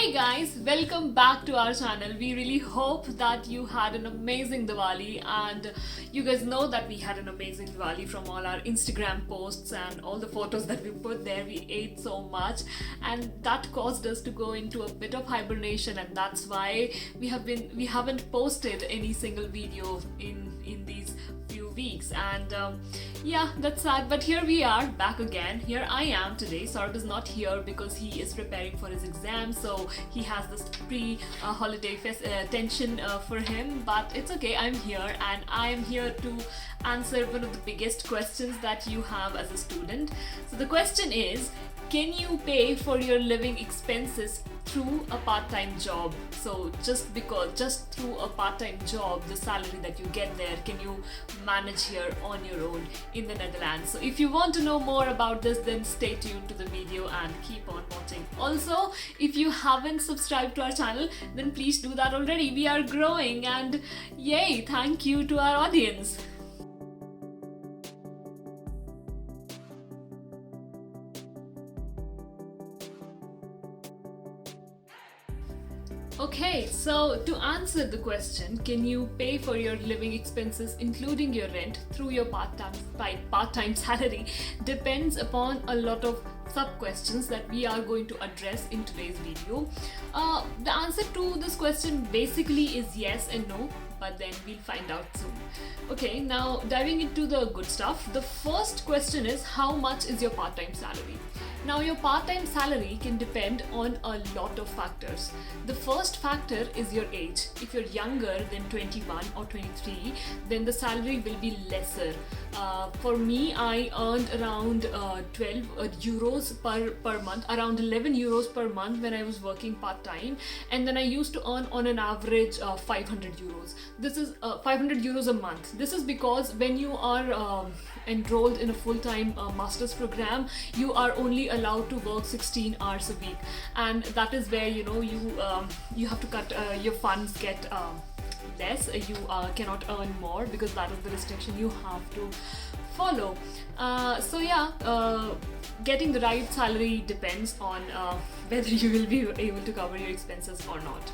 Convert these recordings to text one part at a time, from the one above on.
Hey guys, welcome back to our channel. We really hope that you had an amazing Diwali, and you guys know that we had an amazing Diwali from all our Instagram posts and all the photos that we put there. We ate so much and that caused us to go into a bit of hibernation, and that's why we haven't posted any single video in these few weeks, and yeah, that's sad, but here we are back again. Here I am today. Saurabh is not here because he is preparing for his exam, so he has this pre-holiday tension for him, but it's okay. I'm here and I'm here to answer one of the biggest questions that you have as a student. So the question is, can you pay for your living expenses through a part-time job? So just through a part-time job, the salary that you get there, can you manage here on your own in the Netherlands? So if you want to know more about this, then stay tuned to the video and keep on watching. Also, if you haven't subscribed to our channel, then please do that already. We are growing, and yay, thank you to our audience. Okay, so to answer the question, can you pay for your living expenses including your rent through your part-time salary, depends upon a lot of sub-questions that we are going to address in today's video. The answer to this question basically is yes and no, but then we'll find out soon. Okay, now diving into the good stuff. The first question is, how much is your part-time salary? Now, your part-time salary can depend on a lot of factors. The first factor is your age. If you're younger than 21 or 23, then the salary will be lesser. For me, I earned around 12 euros per month, around 11 euros per month when I was working part-time, and then I used to earn on an average 500 euros. This is 500 euros a month. This is because when you are enrolled in a full-time master's program, you are only allowed to work 16 hours a week, and that is where you have to cut your funds get less. You cannot earn more because that is the restriction you have to follow. So yeah, getting the right salary depends on whether you will be able to cover your expenses or not.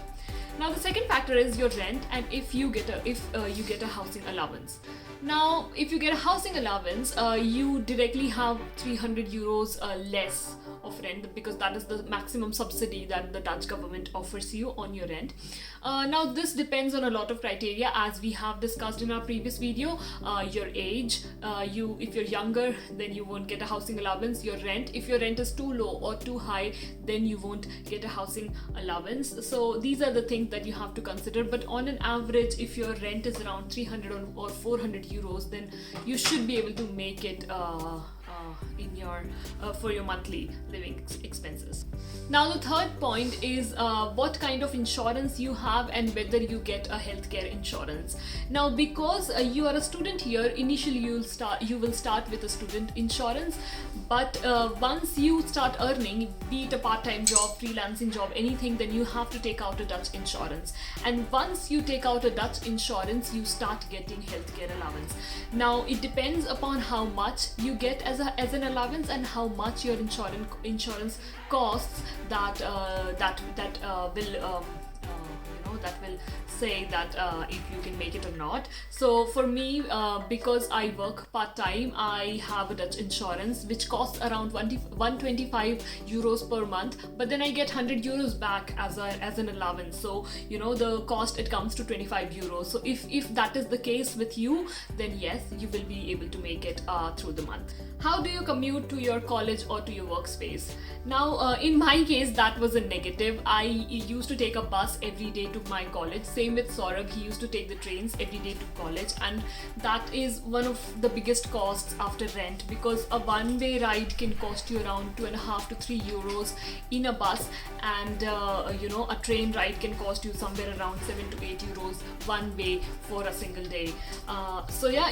Now, the second factor is your rent, and if you get a housing allowance. Now, if you get a housing allowance, you directly have 300 euros less of rent, because that is the maximum subsidy that the Dutch government offers you on your rent. Now, this depends on a lot of criteria, as we have discussed in our previous video. Your age, if you're younger, then you won't get a housing allowance. Your rent, if your rent is too low or too high, then you won't get a housing allowance. So these are the things that you have to consider. But on an average, if your rent is around 300 or 400 euros, then you should be able to make it in your for your monthly living expenses. Now, the third point is what kind of insurance you have and whether you get a healthcare insurance. Now, because you are a student here, initially you will start with a student insurance, but once you start earning, be it a part-time job, freelancing job, anything, then you have to take out a Dutch insurance. And once you take out a Dutch insurance, you start getting healthcare allowance. Now, it depends upon how much you get as an allowance and how much your insurance costs. That will say that if you can make it or not. So for me, because I work part-time, I have a Dutch insurance which costs around 125 euros per month, but then I get 100 euros back as an allowance. So the cost, it comes to 25 euros. So if that is the case with you, then yes, you will be able to make it through the month. How do you commute to your college or to your workspace? Now, in my case, that was a negative. I used to take a bus every day to my college. Same with Saurabh, he used to take the trains every day to college, and that is one of the biggest costs after rent, because a one-way ride can cost you around 2.5 to 3 euros in a bus, and a train ride can cost you somewhere around 7 to 8 euros one way for a single day. So yeah,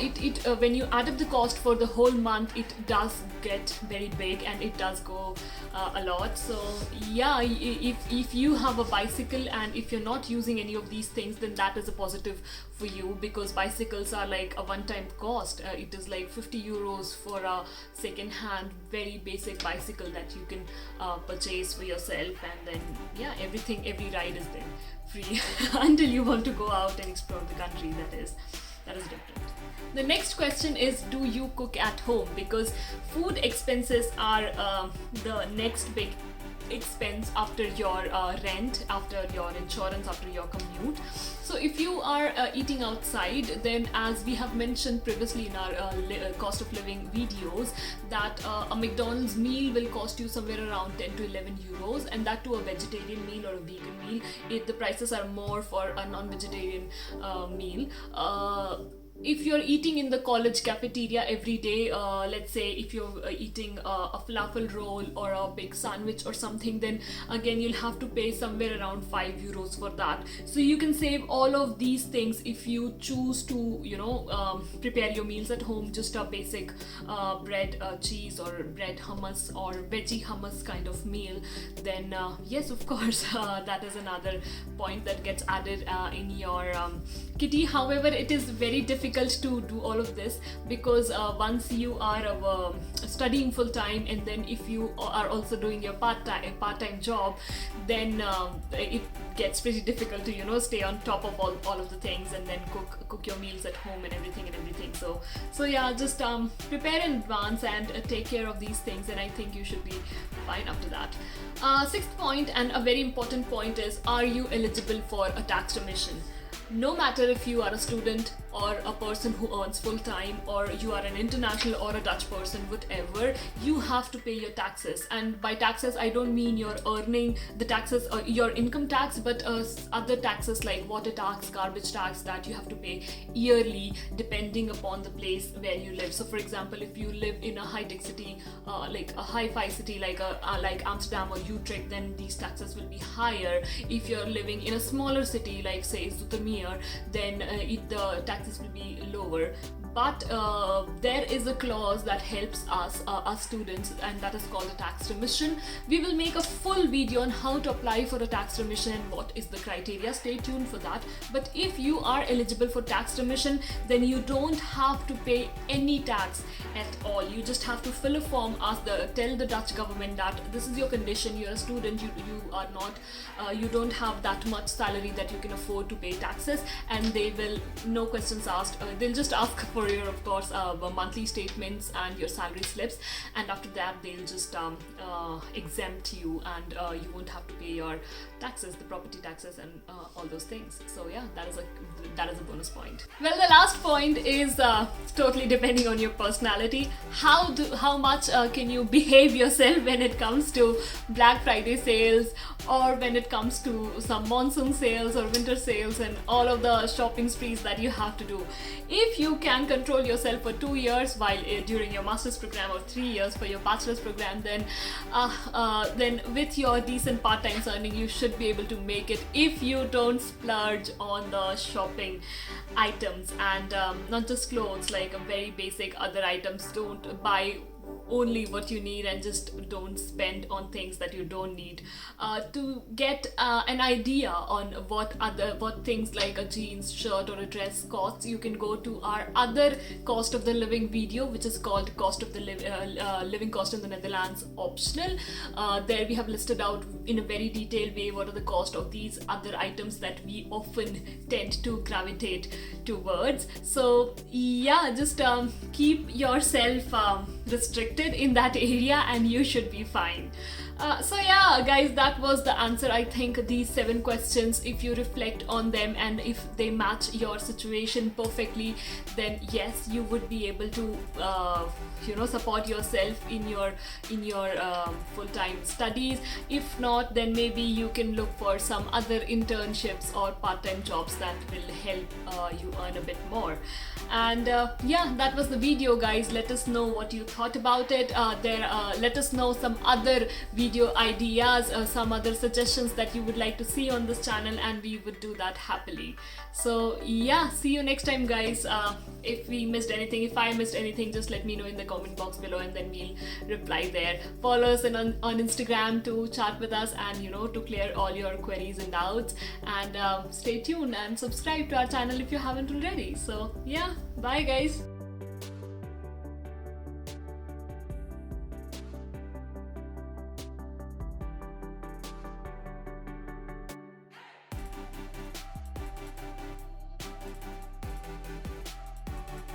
when you add up the cost for the whole month, it does get very big and it does go a lot. So yeah, if you have a bicycle and if you're not using using any of these things, then that is a positive for you, because bicycles are like a one-time cost. It is like 50 euros for a second-hand, very basic bicycle that you can purchase for yourself, and then yeah, every ride is then free until you want to go out and explore the country. That is different. The next question is, do you cook at home? Because food expenses are the next big expense after your rent, after your insurance, after your commute. So if you are eating outside, then as we have mentioned previously in our cost of living videos, that a McDonald's meal will cost you somewhere around 10 to 11 euros, and that to a vegetarian meal or a vegan meal. The prices are more for a non-vegetarian meal. If you're eating in the college cafeteria every day, let's say if you're eating a falafel roll or a big sandwich or something, then again you'll have to pay somewhere around 5 euros for that. So you can save all of these things if you choose to, prepare your meals at home, just a basic bread, cheese or bread hummus or veggie hummus kind of meal. Then yes, of course, that is another point that gets added in your kitty. However, it is very difficult to do all of this, because once you are studying full time, and then if you are also doing your part-time job, then it gets pretty difficult to stay on top of all of the things, and then cook your meals at home and everything. So yeah, just prepare in advance and take care of these things, and I think you should be fine after that. Sixth point, and a very important point, is, are you eligible for a tax remission? No matter if you are a student or a person who earns full time, or you are an international or a Dutch person, whatever, you have to pay your taxes. And by taxes, I don't mean you're earning the taxes or your income tax, but other taxes like water tax, garbage tax, that you have to pay yearly depending upon the place where you live. So for example, if you live in a high-tech city, like a hi-fi city like Amsterdam or Utrecht, then these taxes will be higher. If you're living in a smaller city like say Zoetermeer, then the taxes will be lower. But there is a clause that helps us students, and that is called a tax remission. We will make a full video on how to apply for a tax remission and what is the criteria. Stay tuned for that. But if you are eligible for tax remission, then you don't have to pay any tax at all. You just have to fill a form, tell the Dutch government that this is your condition, you're a student, you are not, you don't have that much salary that you can afford to pay taxes, and they will, no questions asked, they'll just ask for your, of course, monthly statements and your salary slips, and after that they'll just exempt you, and you won't have to pay your taxes, the property taxes and all those things. So yeah, that is a bonus point. Well, the last point is totally depending on your personality. How much can you behave yourself when it comes to Black Friday sales, or when it comes to some monsoon sales or winter sales and all of the shopping sprees that you have to do. If you can control yourself for 2 years while during your master's program, or 3 years for your bachelor's program, then with your decent part-time earning, you should be able to make it if you don't splurge on the shopping items, and not just clothes, like very basic other items. Don't buy only what you need and just don't spend on things that you don't need. To get an idea on what things like a jeans, shirt or a dress costs, you can go to our other cost of the living video, which is called cost of the living cost in the Netherlands optional. There we have listed out in a very detailed way what are the cost of these other items that we often tend to gravitate towards. So yeah, just keep yourself restricted in that area and you should be fine. So yeah guys, that was the answer. I think these 7 questions, if you reflect on them and if they match your situation perfectly, then yes, you would be able to support yourself in your full-time studies. If not, then maybe you can look for some other internships or part-time jobs that will help you earn a bit more. And yeah, that was the video guys. Let us know what you thought about it. Let us know some other videos video ideas or some other suggestions that you would like to see on this channel, and we would do that happily. So yeah, see you next time, guys. If we missed anything, if I missed anything, just let me know in the comment box below, and then we'll reply there. Follow us on Instagram to chat with us, and to clear all your queries and doubts. And stay tuned and subscribe to our channel if you haven't already. So yeah, bye guys.